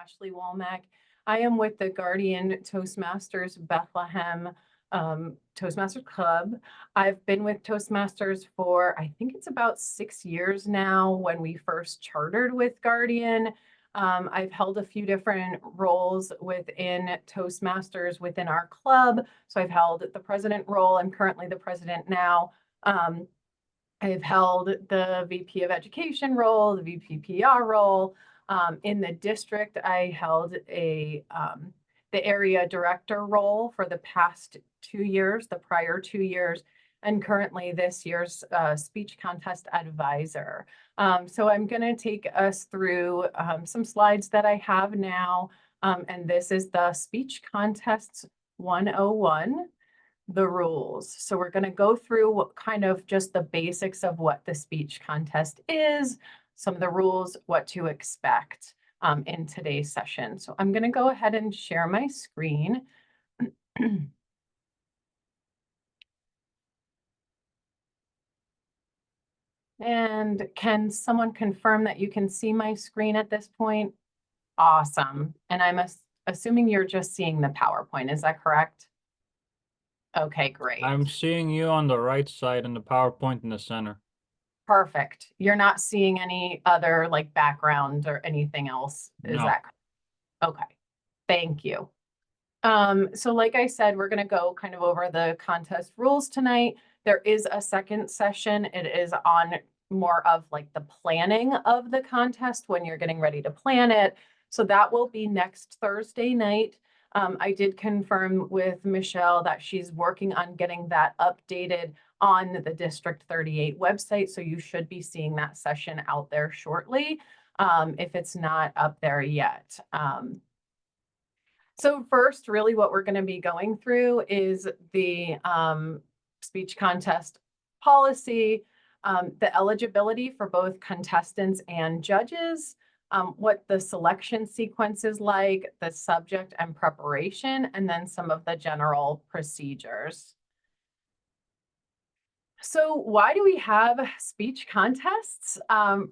Ashley Walmach. I am with the Guardian Toastmasters Bethlehem Toastmasters Club. I've been with Toastmasters for, I think it's about 6 years now when we first chartered with Guardian. I've held a few different roles within Toastmasters within our club. So I've held the president role. I'm currently the president now. I've held the VP of Education role, the VP PR role. In the district, I held the area director role for the past 2 years, the prior 2 years, and currently this year's speech contest advisor. So I'm going to take us through some slides that I have now, and this is the Speech Contests 101. The rules. So we're going to go through what kind of just the basics of what the speech contest is, some of the rules, what to expect in today's session. So I'm going to go ahead and share my screen. And can someone confirm that you can see my screen at this point? Awesome. And I'm assuming you're just seeing the PowerPoint. Is that correct? Okay, great. I'm seeing you on the right side and the PowerPoint in the center. Perfect. You're not seeing any other like background or anything else, is No. that okay? Thank you. So like I said, we're going to go kind of over the contest rules tonight. There is a second session. It is on more of like the planning of the contest when you're getting ready to plan it. So that will be next Thursday night. I did confirm with Michelle that she's working on getting that updated on the District 38 website. So you should be seeing that session out there shortly if it's not up there yet. So first, really what we're going to be going through is the speech contest policy, the eligibility for both contestants and judges, what the selection sequence is like, the subject and preparation, and then some of the general procedures. So why do we have speech contests?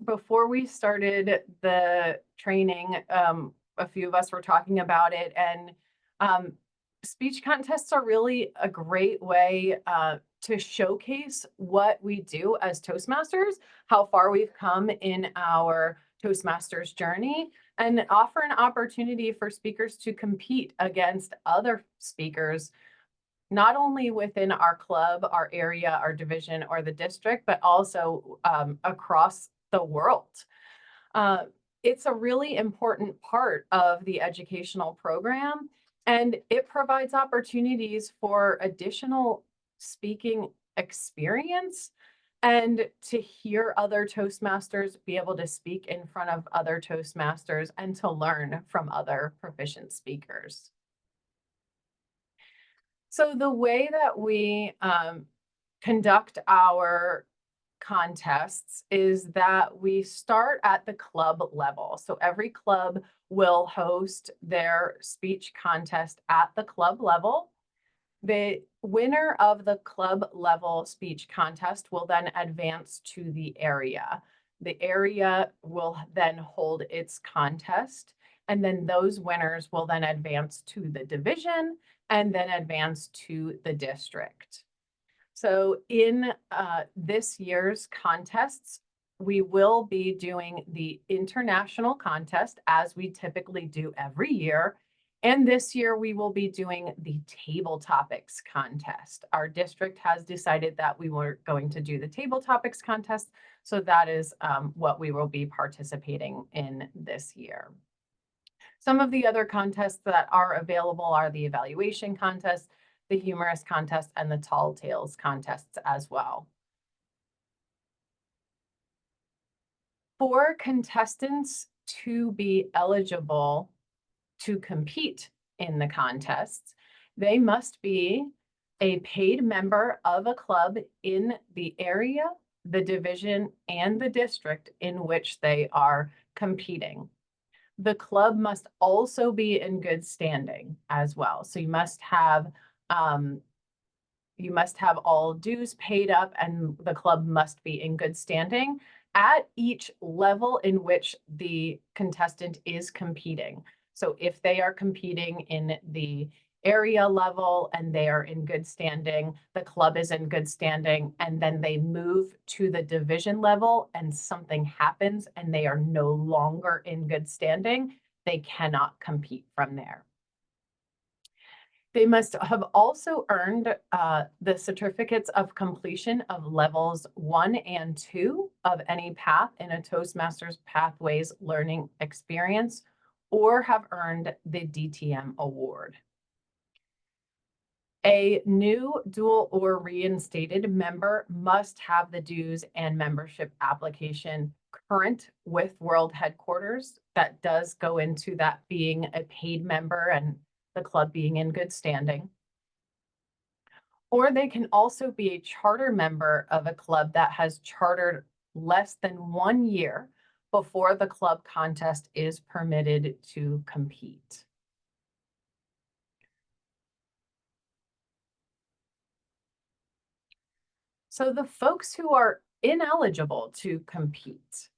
Before we started the training, a few of us were talking about it, and speech contests are really a great way to showcase what we do as Toastmasters, how far we've come in our Toastmasters journey, and offer an opportunity for speakers to compete against other speakers, not only within our club, our area, our division, or the district, but also across the world. It's a really important part of the educational program, and it provides opportunities for additional speaking experience and to hear other Toastmasters be able to speak in front of other Toastmasters and to learn from other proficient speakers. So the way that we conduct our contests is that we start at the club level. So every club will host their speech contest at the club level. The winner of the club level speech contest will then advance to the area. The area will then hold its contest, and then those winners will then advance to the division and then advance to the district. So in this year's contests, we will be doing the international contest as we typically do every year. And this year we will be doing the table topics contest. Our district has decided that we were going to do the table topics contest. So that is what we will be participating in this year. Some of the other contests that are available are the evaluation contest, the humorous contest, and the tall tales contests as well. For contestants to be eligible to compete in the contests, they must be a paid member of a club in the area, the division, and the district in which they are competing. The club must also be in good standing as well. So you must have all dues paid up, and the club must be in good standing. at each level in which the contestant is competing. So if they are competing in the area level and they are in good standing, the club is in good standing, and then they move to the division level and something happens and they are no longer in good standing, they cannot compete from there. They must have also earned the certificates of completion of levels 1 and 2 of any path in a Toastmasters Pathways learning experience, or have earned the DTM award. A new, dual, or reinstated member must have the dues and membership application current with World Headquarters. That does go into that being a paid member and the club being in good standing. Or they can also be a charter member of a club that has chartered less than 1 year before the club contest is permitted to compete. So the folks who are ineligible to compete.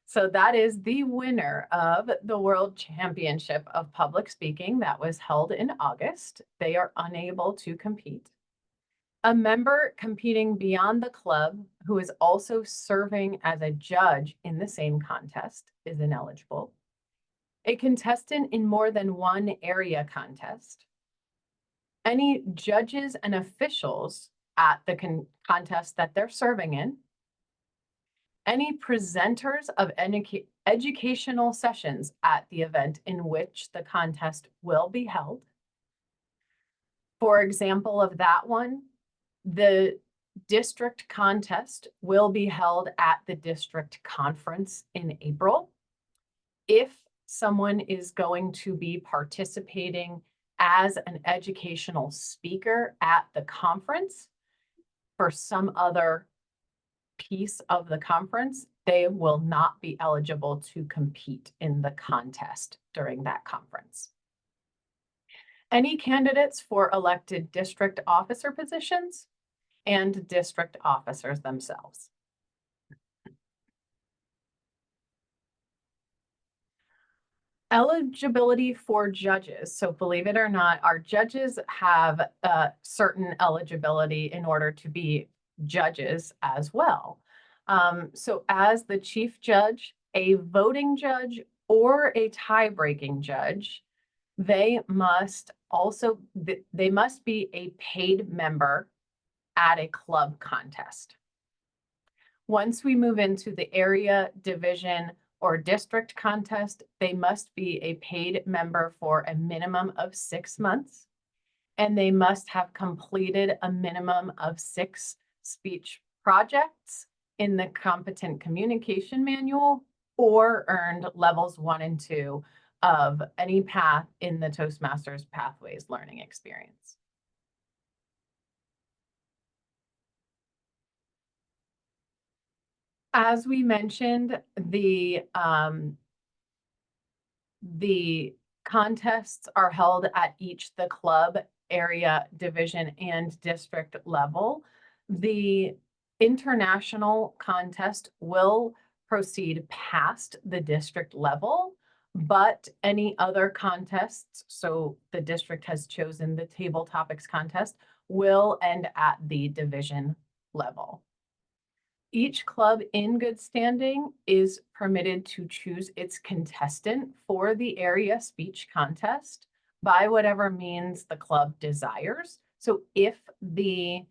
So that is the winner of the World Championship of Public Speaking that was held in August. They are unable to compete. A member competing beyond the club who is also serving as a judge in the same contest is ineligible. A contestant in more than one area contest. Any judges and officials at the contest that they're serving in. Any presenters of educational sessions at the event in which the contest will be held. For example of that one, the district contest will be held at the district conference in April. If someone is going to be participating as an educational speaker at the conference for some other piece of the conference, they will not be eligible to compete in the contest during that conference. Any candidates for elected district officer positions and district officers themselves. Eligibility for judges. So believe it or not, our judges have certain eligibility in order to be judges as well. So as the chief judge, a voting judge, or a tie-breaking judge, they must be a paid member at a club contest. Once we move into the area, division, or district contest, they must be a paid member for a minimum of 6 months, and they must have completed a minimum of 6 speech projects in the competent communication manual, or earned levels 1 and 2 of any path in the Toastmasters Pathways learning experience. As we mentioned, the contests are held at each the club, area, division, and district level. The international contest will proceed past the district level, but any other contests, so the district has chosen the table topics contest, will end at the division level. Each club in good standing is permitted to choose its contestant for the area speech contest by whatever means the club desires. So if the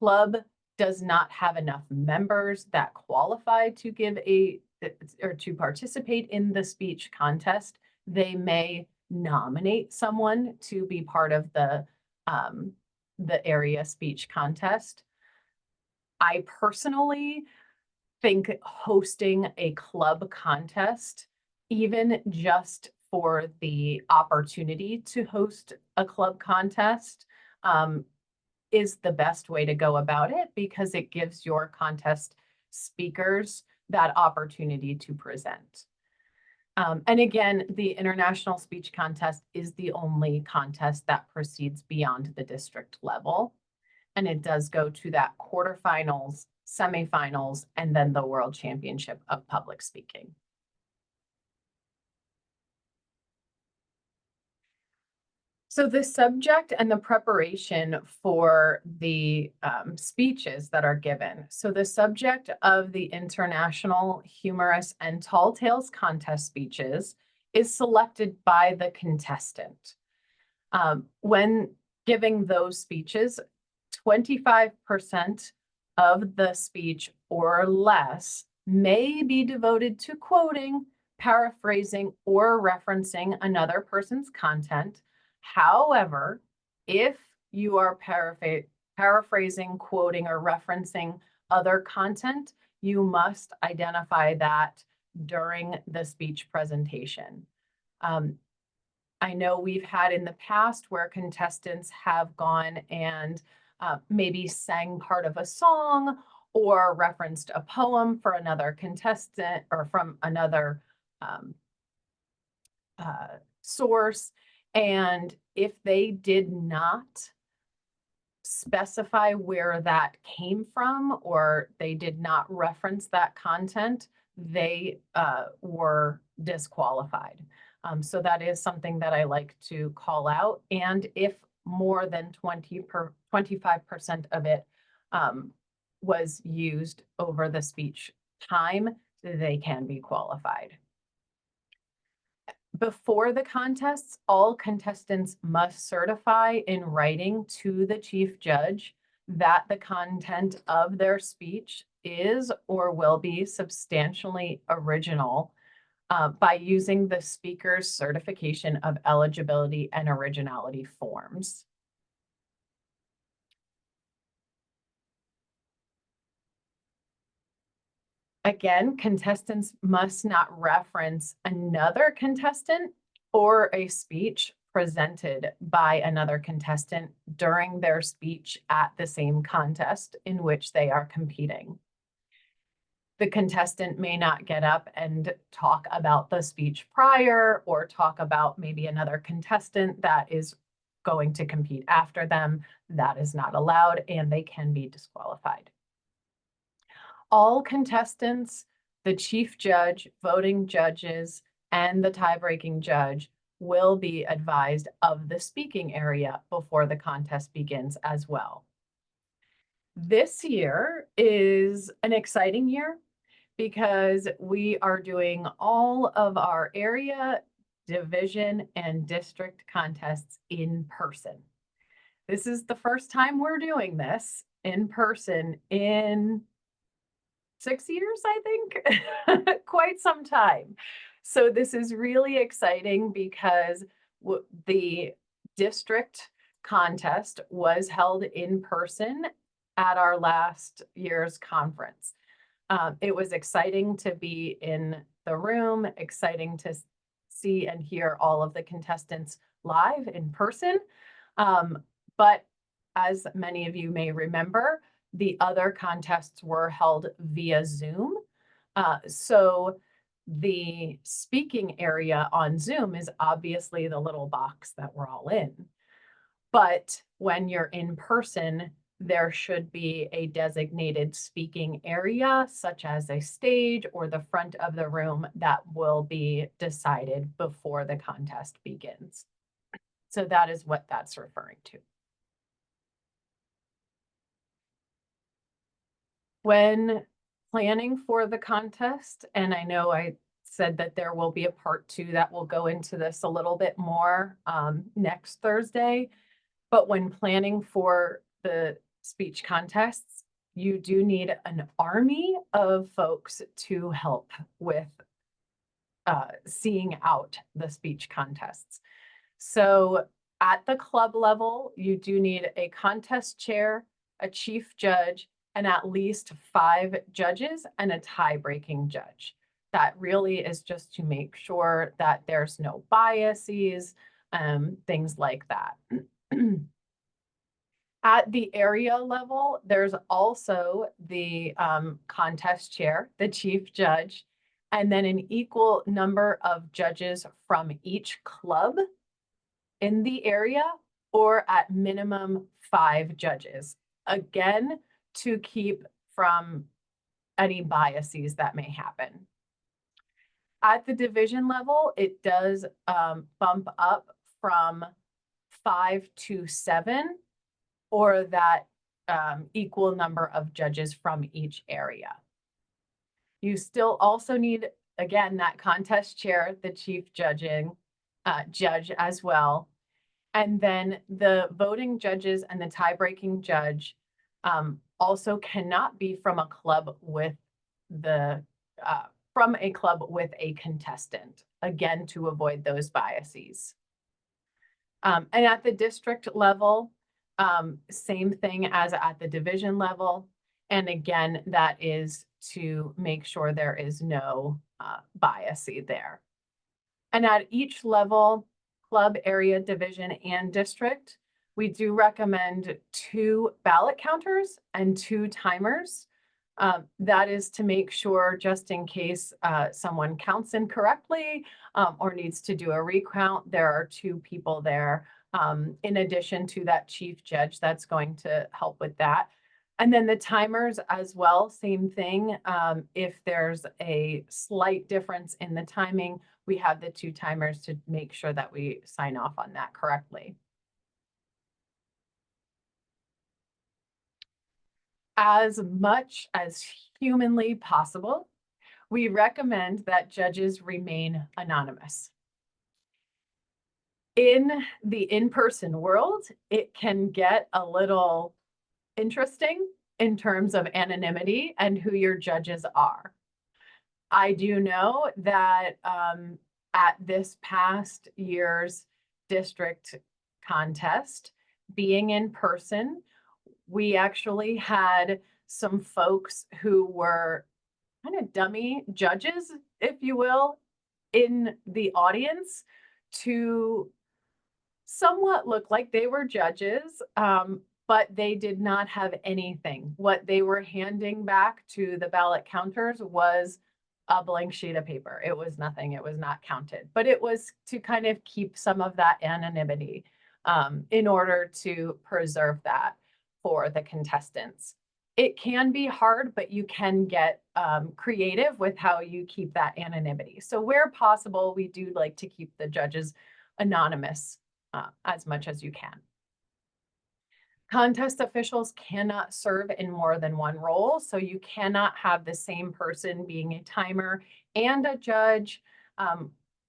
club does not have enough members that qualify to give or to participate in the speech contest, they may nominate someone to be part of the area speech contest. I personally think hosting a club contest, even just for the opportunity to host a club contest, is the best way to go about it, because it gives your contest speakers that opportunity to present. And again, the International Speech Contest is the only contest that proceeds beyond the district level. And it does go to that quarterfinals semifinals, and then the World Championship of Public Speaking. So the subject and the preparation for the speeches that are given. So the subject of the International Humorous and Tall Tales Contest speeches is selected by the contestant. When giving those speeches, 25% of the speech or less may be devoted to quoting, paraphrasing, or referencing another person's content. However, if you are paraphrasing, quoting, or referencing other content, you must identify that during the speech presentation. I know we've had in the past where contestants have gone and maybe sang part of a song or referenced a poem for another contestant or from another source. And if they did not specify where that came from or they did not reference that content, they were disqualified. So that is something that I like to call out. And if more than 25% of it was used over the speech time, they can be qualified. Before the contests, all contestants must certify in writing to the chief judge that the content of their speech is or will be substantially original by using the speaker's certification of eligibility and originality forms. Again, contestants must not reference another contestant or a speech presented by another contestant during their speech at the same contest in which they are competing. The contestant may not get up and talk about the speech prior or talk about maybe another contestant that is going to compete after them. That is not allowed and they can be disqualified. All contestants, the chief judge, voting judges, and the tie-breaking judge will be advised of the speaking area before the contest begins as well. This year is an exciting year because we are doing all of our area, division, and district contests in person. This is the first time we're doing this in person in 6 years, I think, quite some time. So this is really exciting because the district contest was held in person at our last year's conference. It was exciting to be in the room, exciting to see and hear all of the contestants live in person. But as many of you may remember, the other contests were held via Zoom. So the speaking area on Zoom is obviously the little box that we're all in. But when you're in person, there should be a designated speaking area, such as a stage or the front of the room that will be decided before the contest begins. So that is what that's referring to. When planning for the contest, and I know I said that there will be a part 2 that will go into this a little bit more next Thursday, but when planning for the speech contests, you do need an army of folks to help with seeing out the speech contests. So at the club level, you do need a contest chair, a chief judge, and at least 5 judges and a tie-breaking judge. That really is just to make sure that there's no biases, things like that. At the area level, there's also the contest chair, the chief judge, and then an equal number of judges from each club in the area, or at minimum 5 judges. Again, to keep from any biases that may happen. At the division level, it does bump up from 5 to 7, or that equal number of judges from each area. You still also need, again, that contest chair, the chief judge as well. And then the voting judges and the tie-breaking judge also cannot be from a club with a contestant, again, to avoid those biases. And at the district level, same thing as at the division level. And again, that is to make sure there is no bias there. And at each level, club, area, division, and district, we do recommend 2 ballot counters and 2 timers. That is to make sure, just in case someone counts incorrectly or needs to do a recount, there are 2 people there in addition to that chief judge that's going to help with that. And then the timers as well, same thing. If there's a slight difference in the timing, we have the 2 timers to make sure that we sign off on that correctly. As much as humanly possible, we recommend that judges remain anonymous. In the in-person world, it can get a little interesting in terms of anonymity and who your judges are. I do know that at this past year's district contest, being in person, we actually had some folks who were kind of dummy judges, if you will, in the audience to somewhat look like they were judges, but they did not have anything. What they were handing back to the ballot counters was a blank sheet of paper. It was nothing. It was not counted, but it was to kind of keep some of that anonymity in order to preserve that for the contestants. It can be hard, but you can get creative with how you keep that anonymity. So where possible, we do like to keep the judges anonymous as much as you can. Contest officials cannot serve in more than one role, so you cannot have the same person being a timer and a judge.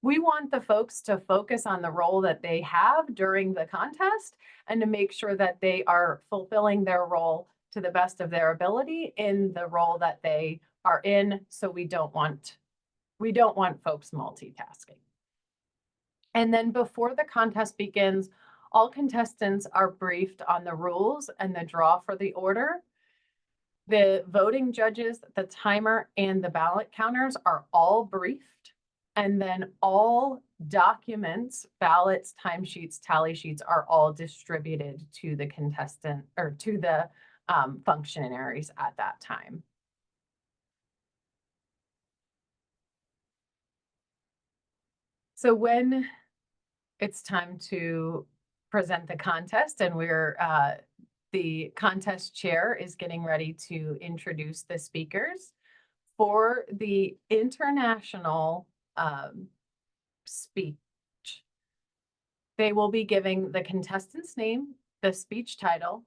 We want the folks to focus on the role that they have during the contest and to make sure that they are fulfilling their role to the best of their ability in the role that they are in. So we don't want folks multitasking. And then before the contest begins, all contestants are briefed on the rules and the draw for the order. The voting judges, the timer, and the ballot counters are all briefed. And then all documents, ballots, timesheets, tally sheets are all distributed to the contestant or to the functionaries at that time. So when it's time to present the contest and the contest chair is getting ready to introduce the speakers for the international speech, they will be giving the contestant's name, the speech title,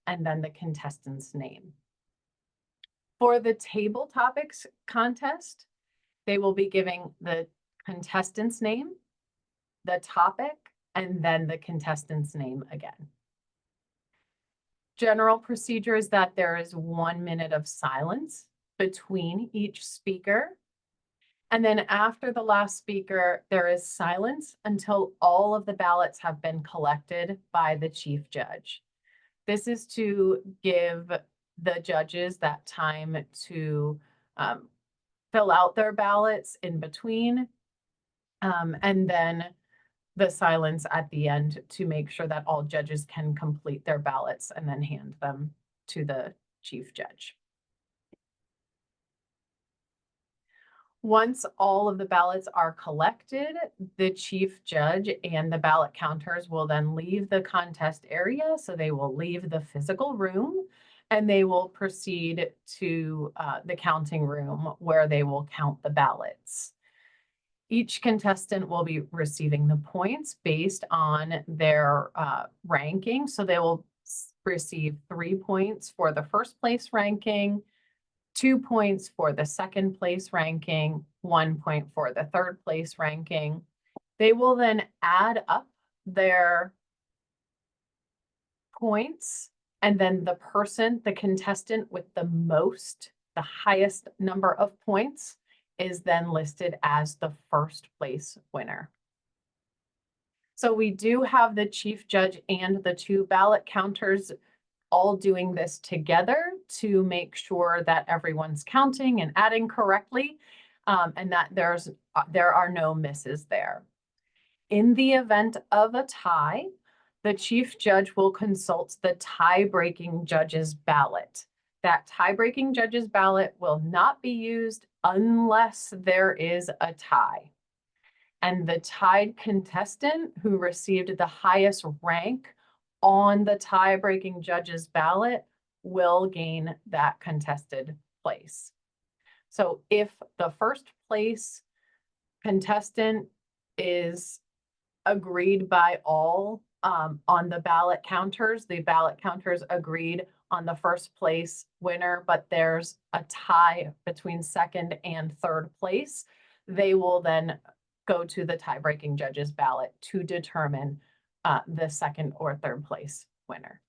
and then the contestant's name. For the table topics contest, they will be giving the contestant's name, the topic, and then the contestant's name again. General procedure is that there is 1 minute of silence between each speaker. And then after the last speaker, there is silence until all of the ballots have been collected by the chief judge. This is to give the judges that time to fill out their ballots in between, and then the silence at the end to make sure that all judges can complete their ballots and then hand them to the chief judge. Once all of the ballots are collected, the chief judge and the ballot counters will then leave the contest area. So they will leave the physical room. and they will proceed to the counting room where they will count the ballots. Each contestant will be receiving the points based on their ranking. So they will receive 3 points for the first place ranking, 2 points for the second place ranking, 1 point for the third place ranking. They will then add up their points, and then the contestant with the highest number of points is then listed as the first place winner. So we do have the chief judge and the 2 ballot counters all doing this together to make sure that everyone's counting and adding correctly, and that there are no misses there. In the event of a tie, the chief judge will consult the tie-breaking judge's ballot. That tie-breaking judge's ballot will not be used unless there is a tie. And the tied contestant who received the highest rank on the tie-breaking judge's ballot will gain that contested place. So if the first place contestant is agreed by all on the ballot counters agreed on the first place winner, but there's a tie between second and third place, they will then go to the tie-breaking judge's ballot to determine the second or third place winner.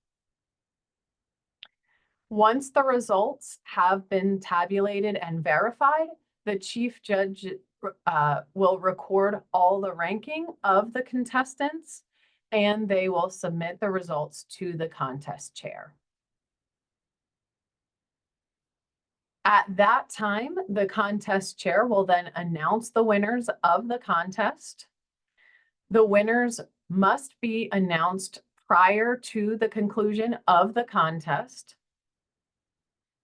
Once the results have been tabulated and verified, the chief judge will record all the ranking of the contestants, and they will submit the results to the contest chair. At that time, the contest chair will then announce the winners of the contest. The winners must be announced prior to the conclusion of the contest.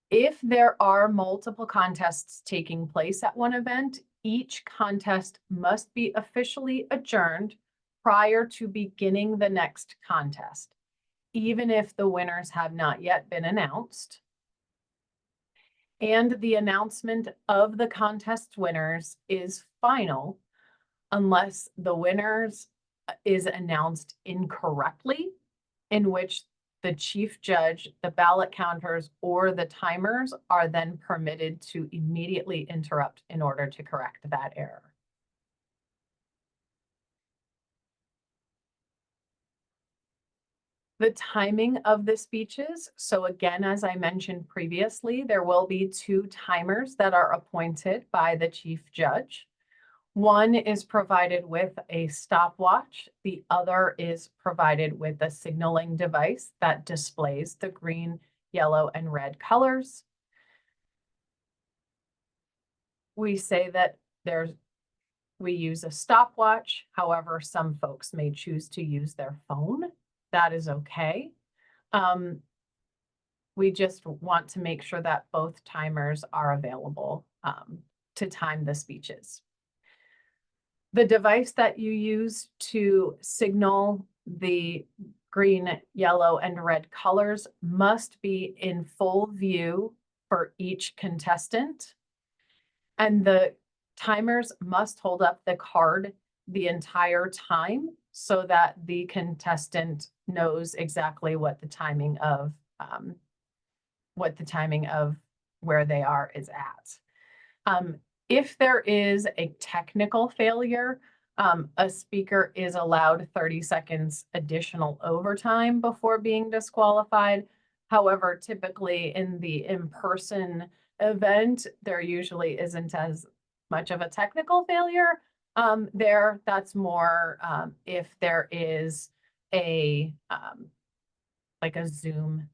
If there are multiple contests taking place at one event, each contest must be officially adjourned prior to beginning the next contest, even if the winners have not yet been announced. And the announcement of the contest winners is final unless the winners is announced incorrectly, in which the chief judge, the ballot counters, or the timers are then permitted to immediately interrupt in order to correct that error. The timing of the speeches. So again, as I mentioned previously, there will be 2 timers that are appointed by the chief judge. One is provided with a stopwatch. The other is provided with a signaling device that displays the green, yellow, and red colors. We say that we use a stopwatch. However, some folks may choose to use their phone. That is okay. We just want to make sure that both timers are available to time the speeches. The device that you use to signal the green, yellow, and red colors must be in full view for each contestant. And the timers must hold up the card the entire time so that the contestant knows exactly what the timing of where they are is at. If there is a technical failure, a speaker is allowed 30 seconds additional overtime before being disqualified. However, typically in the in-person event, there usually isn't as much of a technical failure. That's more if there is a like a Zoom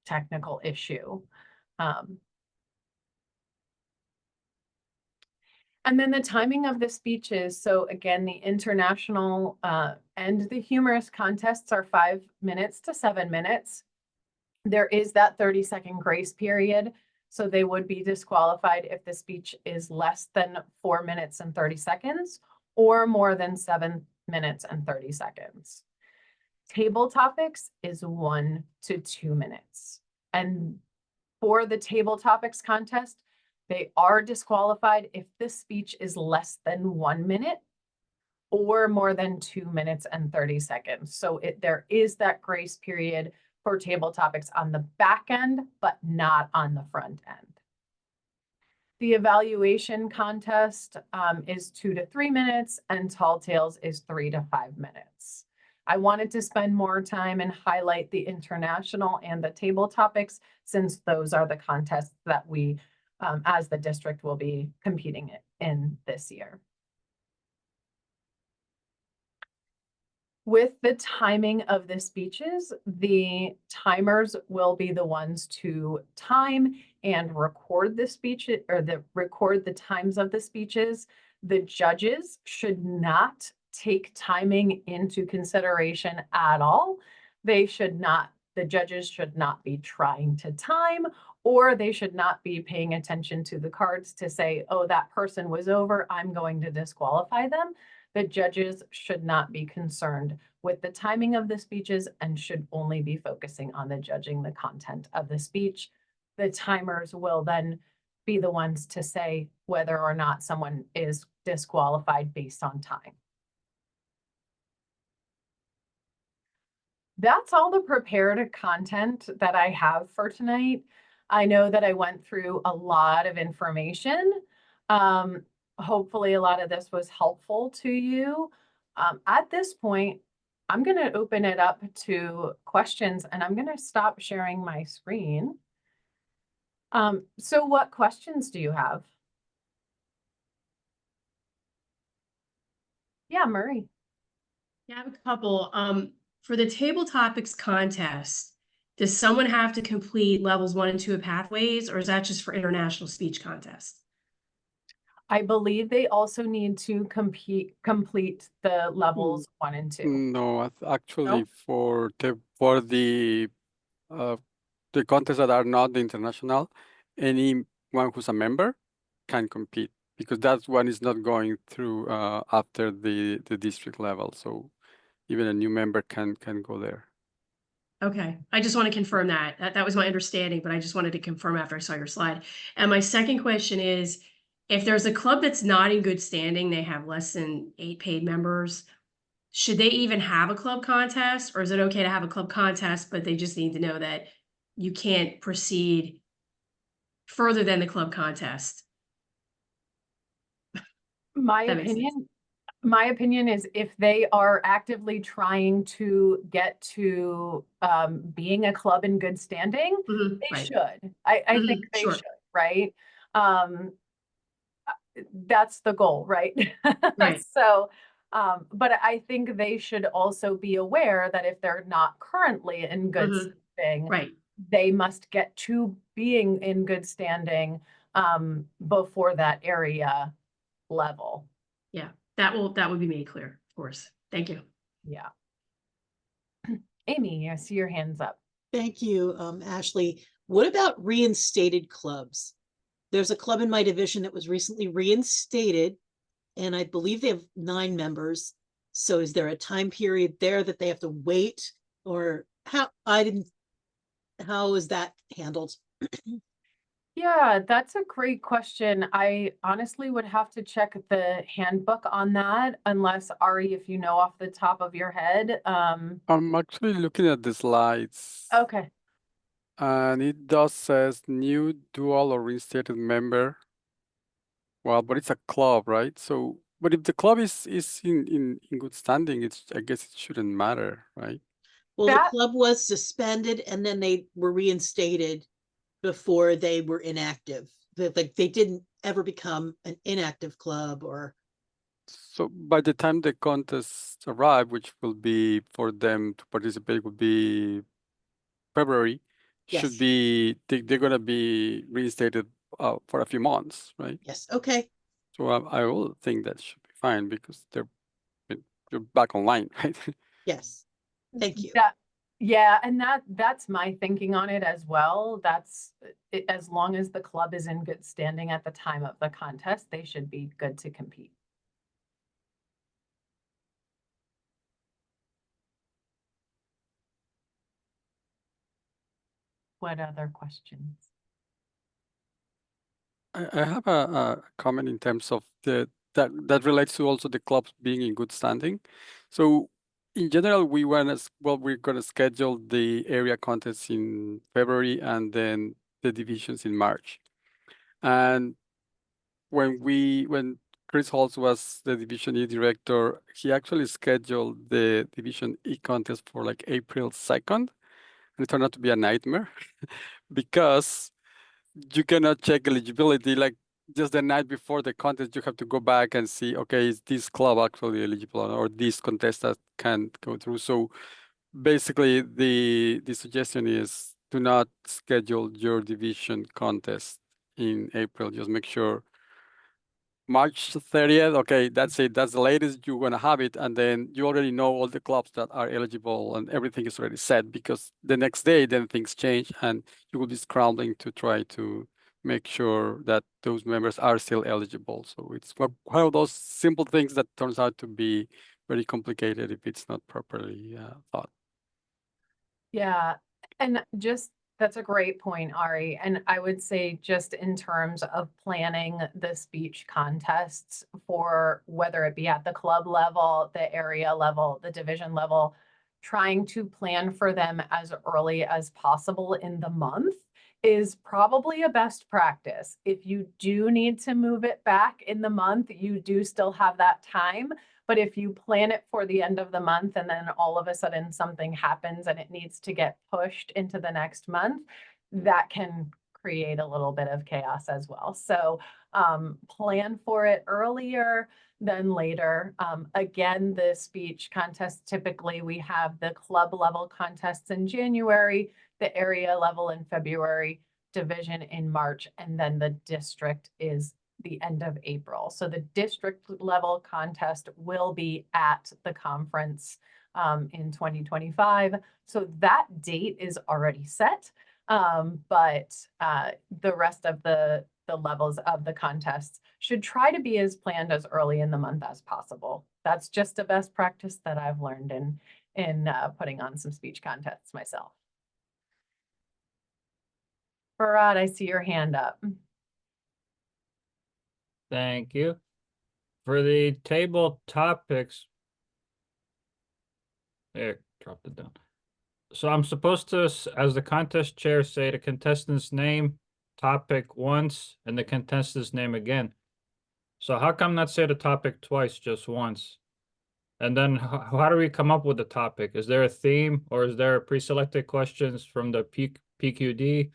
technical issue. And then the timing of the speeches. So again, the international and the humorous contests are 5 minutes to 7 minutes. There is that 30-second grace period. So they would be disqualified if the speech is less than 4 minutes and 30 seconds or more than 7 minutes and 30 seconds. Table topics is 1 to 2 minutes. And for the table topics contest, they are disqualified if the speech is less than 1 minute or more than 2 minutes and 30 seconds. So there is that grace period for table topics on the back end, but not on the front end. The evaluation contest is 2 to 3 minutes and Tall Tales is 3 to 5 minutes. I wanted to spend more time and highlight the international and the table topics since those are the contests that we, as the district, will be competing in this year. With the timing of the speeches, the timers will be the ones to time and record the speech or record the times of the speeches. The judges should not take timing into consideration at all. The judges should not be trying to time, or they should not be paying attention to the cards to say, oh, that person was over, I'm going to disqualify them. The judges should not be concerned with the timing of the speeches and should only be focusing on the judging the content of the speech. The timers will then be the ones to say whether or not someone is disqualified based on time. That's all the prepared content that I have for tonight. I know that I went through a lot of information. Hopefully a lot of this was helpful to you. At this point, I'm going to open it up to questions and I'm going to stop sharing my screen. So what questions do you have? Yeah, Murray. Yeah, I have a couple. For the table topics contest, does someone have to complete levels 1 and 2 of Pathways, or is that just for international speech contest? I believe they also need to complete the levels 1 and 2. No, actually, No? for the contests that are not international, anyone who's a member can compete because that one is not going through after the district level. So even a new member can go there. Okay, I just want to confirm that. That was my understanding, but I just wanted to confirm after I saw your slide. And my second question is, if there's a club that's not in good standing, they have less than 8 paid members, should they even have a club contest, or is it okay to have a club contest, but they just need to know that you can't proceed further than the club contest? My That makes sense. opinion is if they are actively trying to get to being a club in good standing, Mhm, they right. should. I think they Sure. should, right? That's the goal, right? Right. So, but I think they should also be aware that if they're not currently in good Mhm, standing, right. they must get to being in good standing before that area level. Yeah, that would be made clear, of course. Thank you. Yeah. Amy, I see your hands up. Thank you, Ashley. What about reinstated clubs? There's a club in my division that was recently reinstated, and I believe they have 9 members. So is there a time period there that they have to wait, or how is that handled? Yeah, that's a great question. I honestly would have to check the handbook on that, unless Ari, if you know off the top of your head. I'm actually looking at the slides. Okay. And it does says new dual or reinstated member. Well, but it's a club, right? So, but if the club is in good standing, I guess it shouldn't matter, right? Well, That- the club was suspended and then they were reinstated before they were inactive. Like they didn't ever become an inactive club or. So by the time the contest arrive, which will be for them to participate, will be February, should Yes. be they're gonna be reinstated for a few months, right? Yes, okay. So I will think that should be fine because they're back online, right? Yes. Thank you. Yeah, and that's my thinking on it as well. That's as long as the club is in good standing at the time of the contest, they should be good to compete. What other questions? I have a comment in terms of that relates to also the clubs being in good standing. So in general, we're gonna schedule the area contests in February and then the divisions in March. And when Chris Holtz was the Division E director, he actually scheduled the Division E contest for like April 2nd. And it turned out to be a nightmare because you cannot check eligibility like just the night before the contest. You have to go back and see, okay, is this club actually eligible or this contestant can go through? So basically the suggestion is do not schedule your division contest in April. Just make sure March 30th, okay, that's it. That's the latest you're gonna have it. And then you already know all the clubs that are eligible and everything is already set because the next day then things change and you will be scrambling to try to make sure that those members are still eligible. So it's one of those simple things that turns out to be very complicated if it's not properly thought. Yeah, and just, that's a great point, Ari. And I would say just in terms of planning the speech contests for whether it be at the club level, the area level, the division level, trying to plan for them as early as possible in the month is probably a best practice. If you do need to move it back in the month, you do still have that time. But if you plan it for the end of the month and then all of a sudden something happens and it needs to get pushed into the next month, that can create a little bit of chaos as well. So plan for it earlier than later. Again, the speech contest, typically we have the club level contests in January, the area level in February, division in March, and then the district is the end of April. So the district level contest will be at the conference in 2025. So that date is already set. But the rest of the levels of the contests should try to be as planned as early in the month as possible. That's just a best practice that I've learned in putting on some speech contests myself. Farad, I see your hand up. Thank you. For the table topics, there, dropped it down. So I'm supposed to, as the contest chair, say the contestant's name, topic once, and the contestant's name again. So how come not say the topic twice, just once? And then how do we come up with the topic? Is there a theme or is there pre-selected questions from the PQD?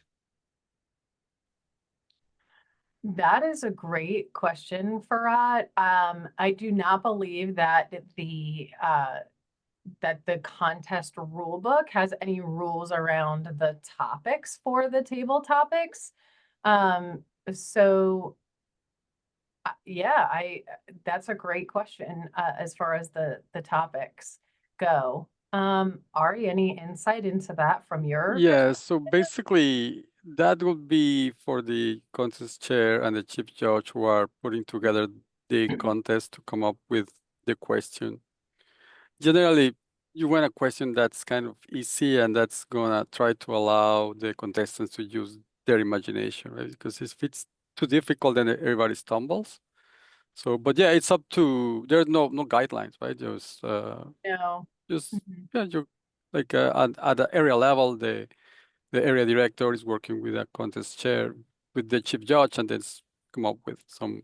That is a great question, Farad. I do not believe that the contest rule book has any rules around the topics for the table topics. So yeah, that's a great question as far as the topics go. Ari, any insight into that from your Yeah, so basically that would be for the contest chair and the chief judge who are putting together the contest to come up with the question. Generally, you want a question that's kind of easy and that's gonna try to allow the contestants to use their imagination, right? Because if it's too difficult, then everybody stumbles. So, but yeah, it's up to, there's no guidelines, right? Just No. yeah, you like at the area level, the area director is working with a contest chair with the chief judge and then come up with some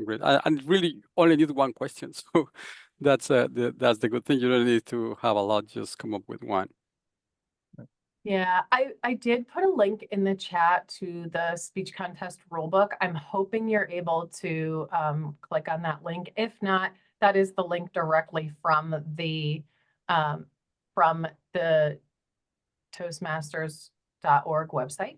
great, and really only need one question. So that's the good thing. You don't need to have a lot, just come up with one. Yeah, I did put a link in the chat to the speech contest rulebook. I'm hoping you're able to click on that link. If not, that is the link directly from the Toastmasters.org website.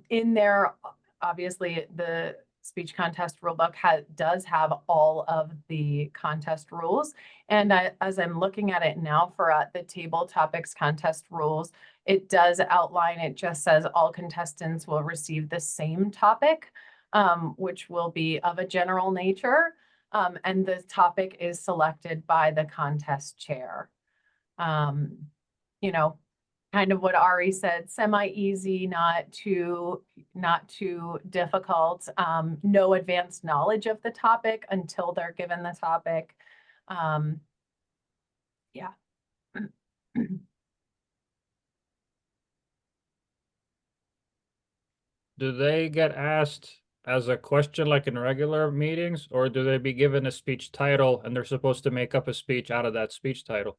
In there, obviously, the speech contest rulebook does have all of the contest rules. And as I'm looking at it now for the table topics contest rules, it does outline, it just says all contestants will receive the same topic, which will be of a general nature. And the topic is selected by the contest chair. You know, kind of what Ari said, semi-easy, not too difficult. No advanced knowledge of the topic until they're given the topic. Yeah. Do they get asked as a question like in regular meetings, or do they be given a speech title and they're supposed to make up a speech out of that speech title?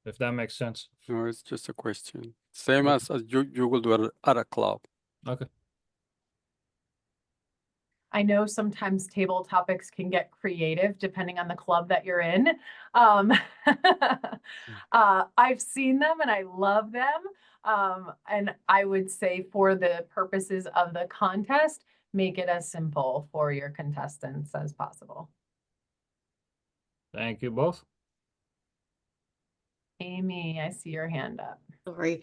If that makes sense. No, it's just a question. Same Okay. as you will do at a club. Okay. I know sometimes table topics can get creative depending on the club that you're in. I've seen them and I love them. And I would say for the purposes of the contest, make it as simple for your contestants as possible. Thank you both. Amy, I see your hand up. Sorry.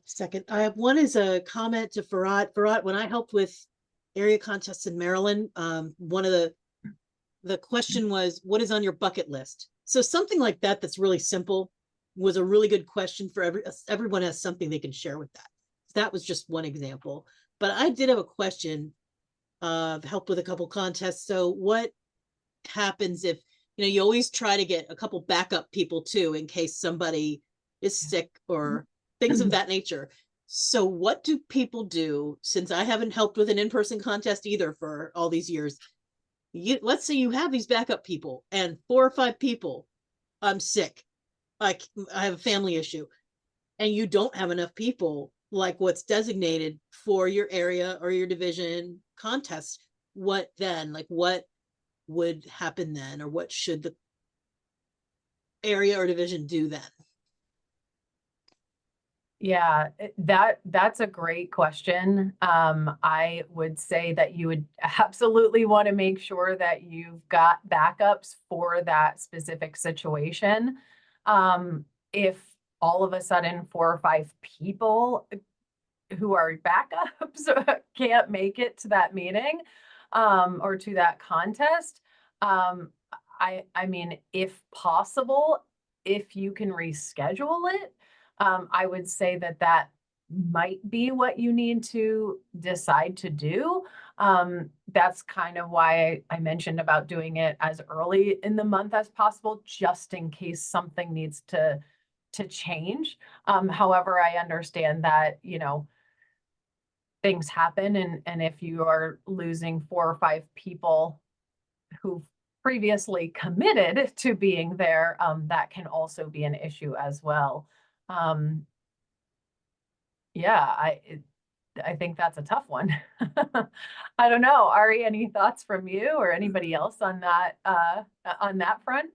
Second, I have one is a comment to Farad. Farad, when I helped with area contests in Maryland, one of the question was, what is on your bucket list? So something like that, that's really simple, was a really good question for everyone has something they can share with that. That was just one example, but I did have a question. I've helped with a couple contests. So what happens if, you always try to get a couple backup people too, in case somebody is sick or things of that nature. So what do people do, since I haven't helped with an in-person contest either for all these years? Let's say you have these backup people and 4 or 5 people, I'm sick, I have a family issue, and you don't have enough people like what's designated for your area or your division contest. What then? Like, what would happen then, or what should the area or division do then? Yeah, that's a great question. I would say that you would absolutely want to make sure that you've got backups for that specific situation. If all of a sudden 4 or 5 people who are backups can't make it to that meeting, or to that contest, I mean, if possible, if you can reschedule it, I would say that that might be what you need to decide to do. That's kind of why I mentioned about doing it as early in the month as possible, just in case something needs to change. However, I understand that, things happen, and if you are losing 4 or 5 people who've previously committed to being there, that can also be an issue as well. Yeah, I think that's a tough one. I don't know, Ari, any thoughts from you or anybody else on that front?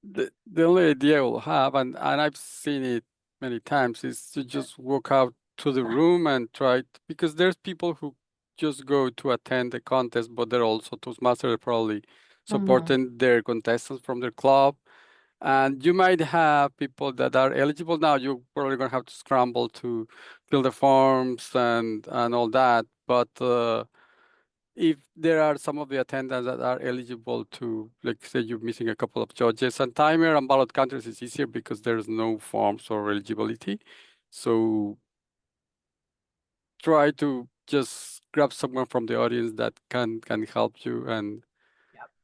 The only idea we'll have, and I've seen it many times, is to just walk out to the room and try because there's people who just go to attend the contest, but they're also Toastmasters, they're probably supporting their contestants from their club. And you might have people that are eligible now. You're probably going to have to scramble to fill the forms and all that. But if there are some of the attendants that are eligible to, like say you're missing a couple of judges, and timer and ballot counters is easier because there's no forms or eligibility. So try to just grab someone from the audience that can help you, and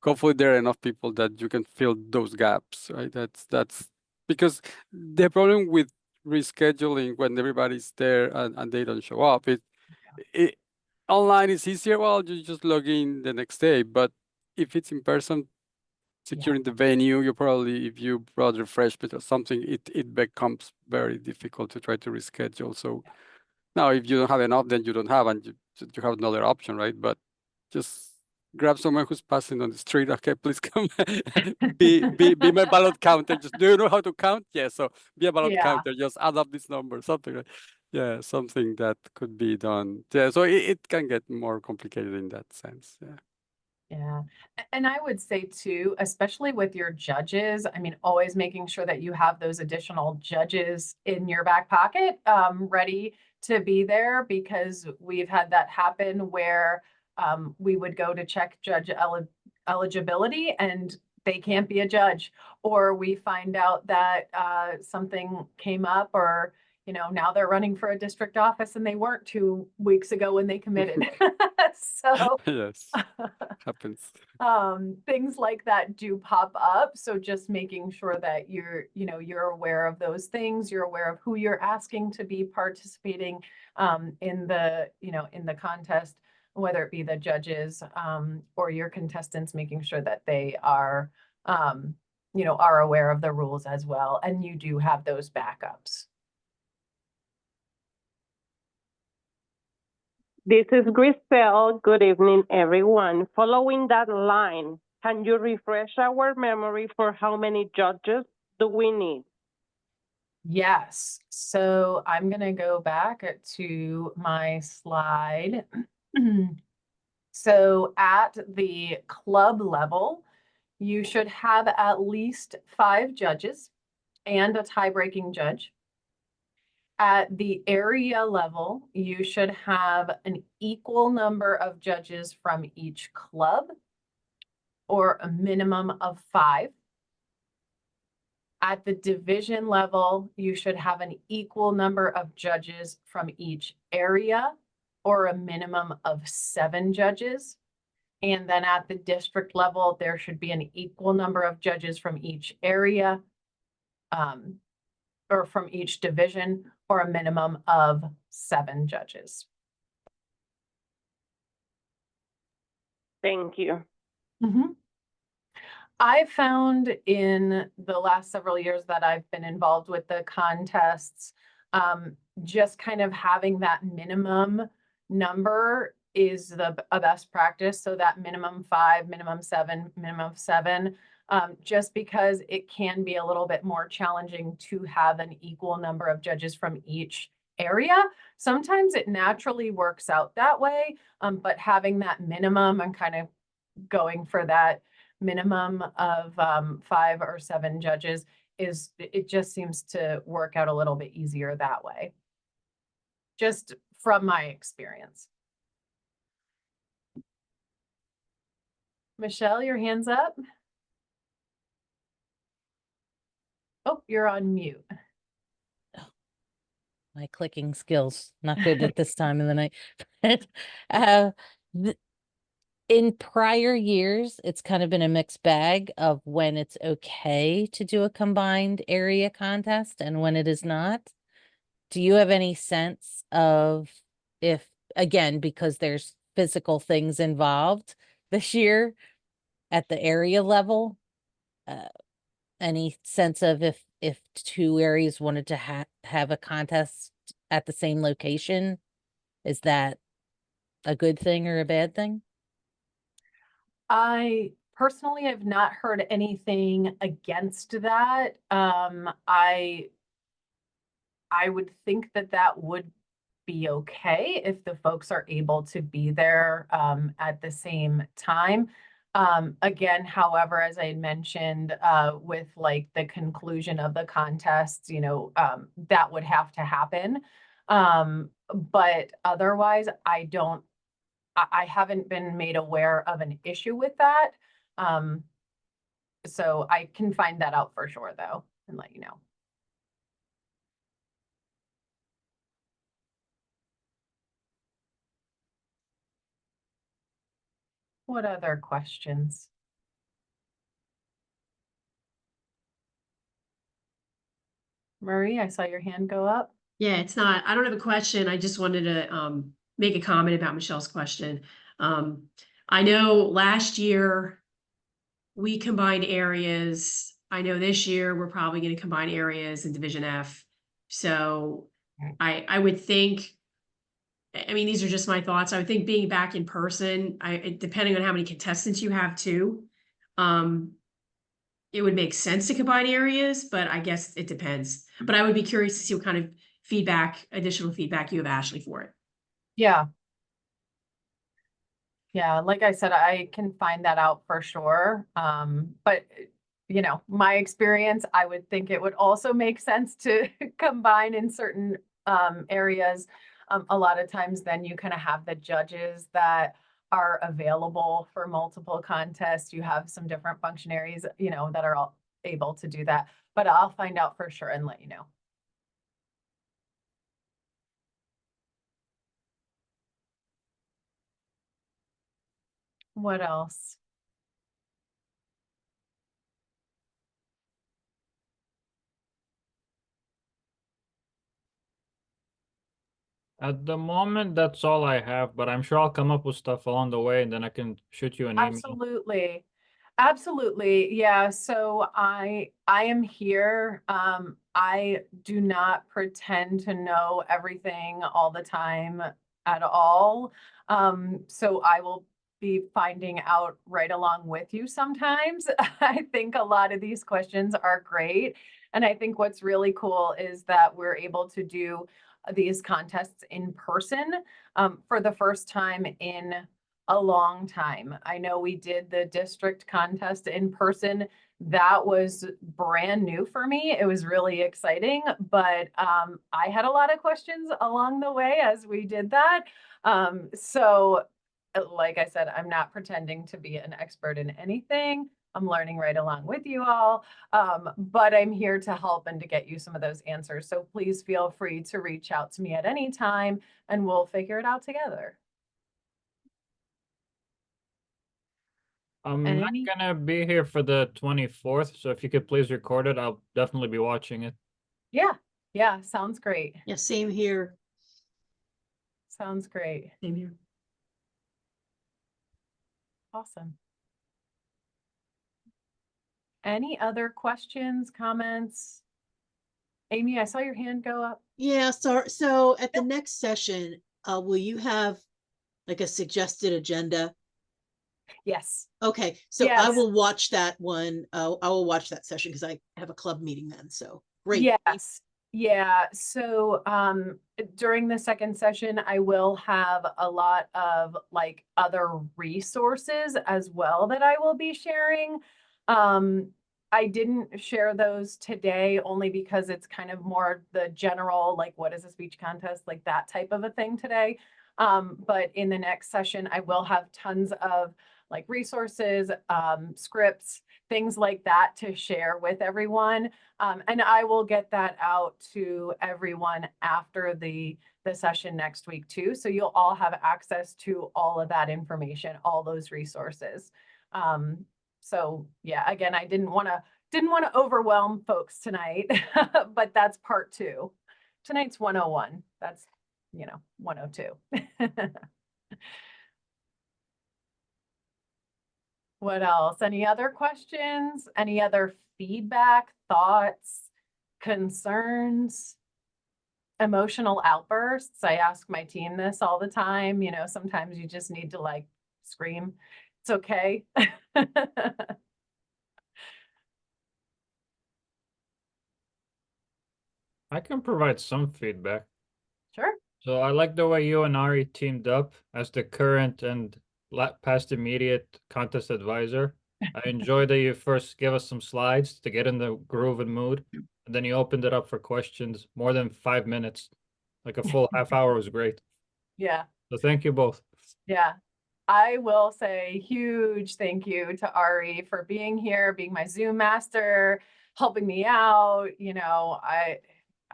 hopefully there are enough people that you can fill those gaps, right? That's because the problem with rescheduling when everybody's there and they don't show up, it online is easier. Well, you just log in the next day, but if it's in person, securing the venue, you probably, if you brought refreshment or something, it becomes very difficult to try to reschedule. So now if you don't have enough, then you don't have, and you have another option, right? But just grab someone who's passing on the street. Okay, please come be my ballot counter. Just, do you know how to count? Yeah, so be a ballot counter. Just add up this number, something like, yeah, something that could be done. Yeah, so it can get more complicated in that sense. Yeah. Yeah. And I would say too, especially with your judges, I mean, always making sure that you have those additional judges in your back pocket, ready to be there, because we've had that happen where we would go to check judge eligibility and they can't be a judge, or we find out that something came up, or now they're running for a district office and they weren't 2 weeks ago when they committed. So Yes, happens. things like that do pop up. So just making sure that you're aware of those things, you're aware of who you're asking to be participating in the contest, whether it be the judges or your contestants, making sure that they are are aware of the rules as well, and you do have those backups. This is Grisel. Good evening, everyone. Following that line, can you refresh our memory for how many judges do we need? Yes, so I'm gonna go back to my slide. So at the club level, you should have at least 5 judges and a tie-breaking judge. At the area level, you should have an equal number of judges from each club, or a minimum of 5. At the division level, you should have an equal number of judges from each area, or a minimum of 7 judges. And then at the district level, there should be an equal number of judges from each area, or from each division, or a minimum of 7 judges. Thank you. I found in the last several years that I've been involved with the contests, just kind of having that minimum number is a best practice. So that minimum 5, minimum 7, minimum of 7, just because it can be a little bit more challenging to have an equal number of judges from each area. Sometimes it naturally works out that way, but having that minimum and kind of going for that minimum of 5 or 7 judges it just seems to work out a little bit easier that way, just from my experience. Michelle, your hand's up. Oh, you're on mute. My clicking skills not good at this time of the night. In prior years, it's kind of been a mixed bag of when it's okay to do a combined area contest and when it is not. Do you have any sense of if, again, because there's physical things involved this year at the area level, any sense of if 2 areas wanted to have a contest at the same location, is that a good thing or a bad thing? I personally have not heard anything against that. I would think that would be okay if the folks are able to be there at the same time. Again, however, as I mentioned, with like the conclusion of the contest, that would have to happen. But otherwise, I haven't been made aware of an issue with that. So I can find that out for sure though, and let you know. What other questions? Marie, I saw your hand go up. Yeah, I don't have a question. I just wanted to make a comment about Michelle's question. I know last year we combined areas. I know this year we're probably going to combine areas in Division F. So I would think, I mean, these are just my thoughts. I would think being back in person, depending on how many contestants you have too, it would make sense to combine areas, but I guess it depends. But I would be curious to see what kind of additional feedback you have, Ashley, for it. Yeah. Yeah, like I said, I can find that out for sure. But my experience, I would think it would also make sense to combine in certain areas. A lot of times then you kind of have the judges that are available for multiple contests. You have some different functionaries, you know, that are all able to do that, but I'll find out for sure and let you know. What else? At the moment, that's all I have, but I'm sure I'll come up with stuff along the way and then I can shoot you an email. Absolutely. Absolutely. Yeah. So I am here. I do not pretend to know everything all the time at all. So I will be finding out right along with you sometimes. I think a lot of these questions are great. And I think what's really cool is that we're able to do these contests in person for the first time in a long time. I know we did the district contest in person. That was brand new for me. It was really exciting, but I had a lot of questions along the way as we did that. So like I said, I'm not pretending to be an expert in anything. I'm learning right along with you all, but I'm here to help and to get you some of those answers. So please feel free to reach out to me at any time and we'll figure it out together. I'm not Any- gonna be here for the 24th, so if you could please record it, I'll definitely be watching it. Yeah, yeah, sounds great. Yeah, same here. Sounds great. Same here. Awesome. Any other questions, comments? Amy, I saw your hand go up. Yeah, so at the Yep. next session, will you have like a suggested agenda? Yes. Okay, so I Yes. will watch that one. I will watch that session because I have a club meeting then, so great. Yes. Yeah. So during the second session, I will have a lot of like other resources as well that I will be sharing. I didn't share those today only because it's kind of more the general, like what is a speech contest, like that type of a thing today. But in the next session, I will have tons of like resources, scripts, things like that to share with everyone. And I will get that out to everyone after the session next week too. So you'll all have access to all of that information, all those resources. So yeah, again, I didn't want to overwhelm folks tonight, but that's part 2. Tonight's 101. That's, 102. What else? Any other questions? Any other feedback, thoughts, concerns? Emotional outbursts? I ask my team this all the time. Sometimes you just need to like scream. It's okay. I can provide some feedback. Sure. So I like the way you and Ari teamed up as the current and past immediate contest advisor. I enjoy that you first gave us some slides to get in the groove and mood, and then you opened it up for questions more than 5 minutes. Like a full half hour was great. Yeah. So thank you both. Yeah. I will say huge thank you to Ari for being here, being my Zoom master, helping me out.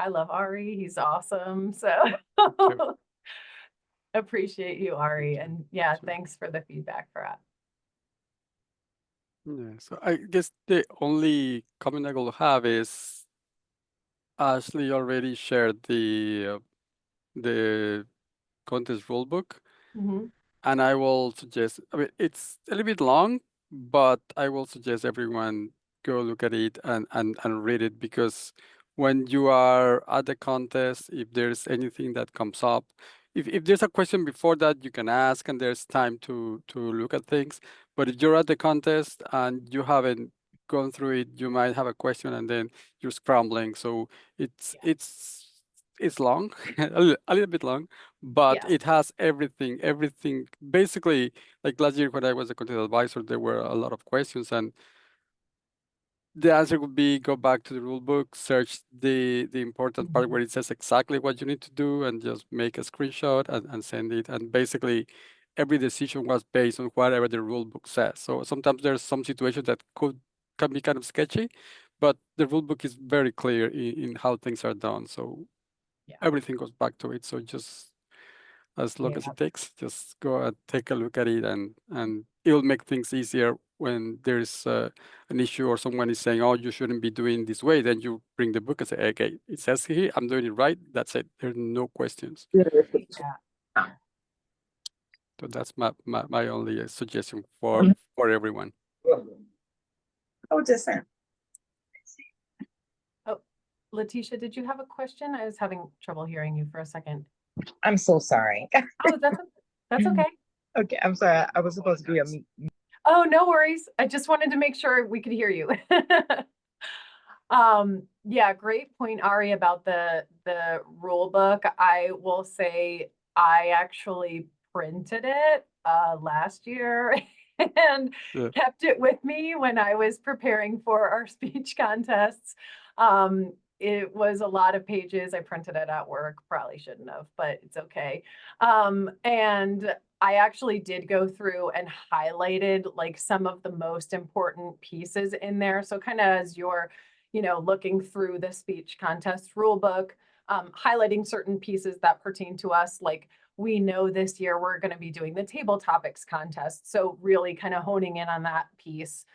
I love Ari. He's awesome. So appreciate you, Ari. And yeah, thanks for the feedback for that. Yeah, so I guess the only comment I will have is Ashley already shared the contest rulebook, Mhm. and I will suggest. I mean, it's a little bit long, but I will suggest everyone go look at it and read it, because when you are at the contest, if there's anything that comes up, if there's a question before that, you can ask, and there's time to look at things. But if you're at the contest and you haven't gone through it, you might have a question and then you're scrambling. So it's long, a little bit long, but Yes. it has everything. Basically, like last year when I was a content advisor, there were a lot of questions, and the answer would be go back to the rule book, search the important part where it says exactly what you need to do, and just make a screenshot and send it. And basically, every decision was based on whatever the rule book says. So sometimes there's some situations that can be kind of sketchy, but the rule book is very clear in how things are done. So Yeah. everything goes back to it. So just as long as Yeah. it takes, just go and take a look at it, and it will make things easier when there's an issue or someone is saying, oh, you shouldn't be doing this way. Then you bring the book and say, okay, it says here, I'm doing it right. That's it. There's no questions. Yeah. So that's my only suggestion for everyone. Oh, different. Oh, Letitia, did you have a question? I was having trouble hearing you for a second. I'm so sorry. Oh, that's okay. Okay, I'm sorry. I was supposed to be on mute. Oh, no worries. I just wanted to make sure we could hear you. Yeah, great point, Ari, about the rule book. I will say I actually printed it last year and Yeah. kept it with me when I was preparing for our speech contests. It was a lot of pages. I printed it at work, probably shouldn't have, but it's okay. And I actually did go through and highlighted like some of the most important pieces in there. So kind of as you're, looking through the speech contest rule book, highlighting certain pieces that pertain to us, like we know this year we're going to be doing the table topics contest. So really kind of honing in on that piece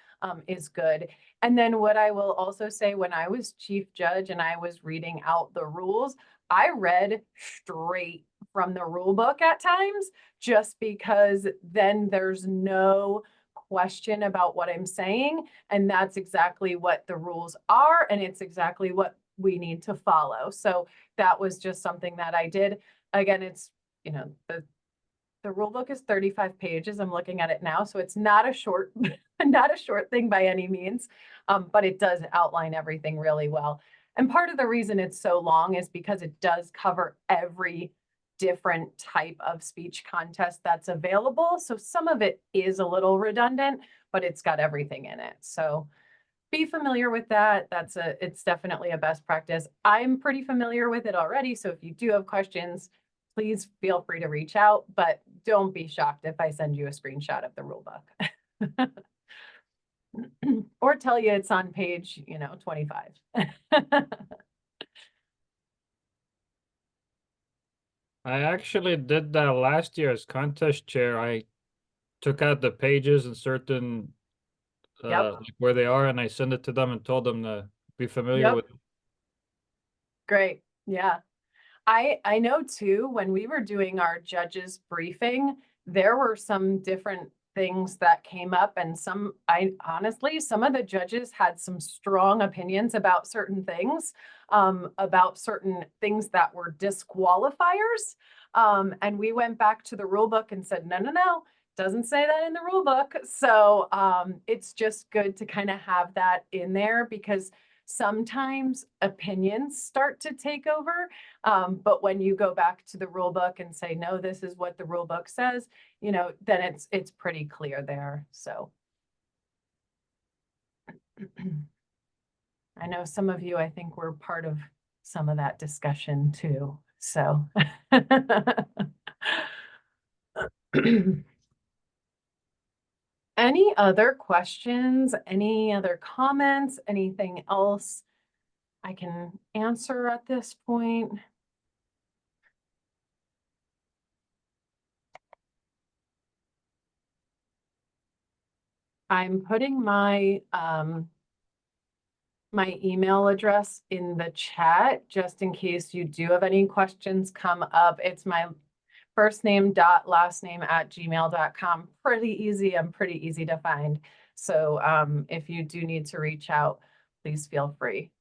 is good. And then what I will also say, when I was chief judge and I was reading out the rules, I read straight from the rule book at times, just because then there's no question about what I'm saying. And that's exactly what the rules are. And it's exactly what we need to follow. So that was just something that I did. Again, it's, the rule book is 35 pages. I'm looking at it now. So it's not a short, not a short thing by any means, but it does outline everything really well. And part of the reason it's so long is because it does cover every different type of speech contest that's available. So some of it is a little redundant, but it's got everything in it. So be familiar with that. It's definitely a best practice. I'm pretty familiar with it already. So if you do have questions, please feel free to reach out, but don't be shocked if I send you a screenshot of the rule book. Or tell you it's on page, 25. I actually did that last year as contest chair. I took out the pages and certain Yep. like where they are, and I sent it to them and told them to be familiar Yep. with it. Great. Yeah. I know too, when we were doing our judges briefing, there were some different things that came up, and honestly, some of the judges had some strong opinions about certain things that were disqualifiers. And we went back to the rule book and said, no, doesn't say that in the rule book. So it's just good to kind of have that in there, because sometimes opinions start to take over. But when you go back to the rule book and say, no, this is what the rule book says, then it's pretty clear there. So I know some of you, I think, were part of some of that discussion too. So any other questions, any other comments, anything else I can answer at this point? I'm putting my my email address in the chat just in case you do have any questions come up. It's my first name dot last name at gmail.com. Pretty easy and pretty easy to find. So if you do need to reach out, please feel free.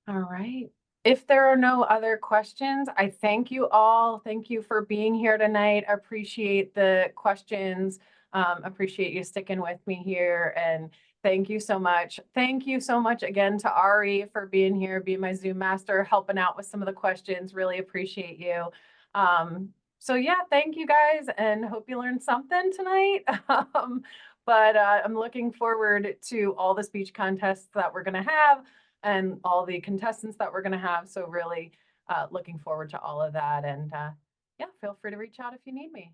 All right. If there are no other questions, I thank you all. Thank you for being here tonight. I appreciate the questions. Appreciate you sticking with me here, and thank you so much. Thank you so much again to Ari for being here, being my Zoom master, helping out with some of the questions. Really appreciate you. So yeah, thank you guys, and hope you learned something tonight. But I'm looking forward to all the speech contests that we're going to have and all the contestants that we're going to have. So really looking forward to all of that. And yeah, feel free to reach out if you need me.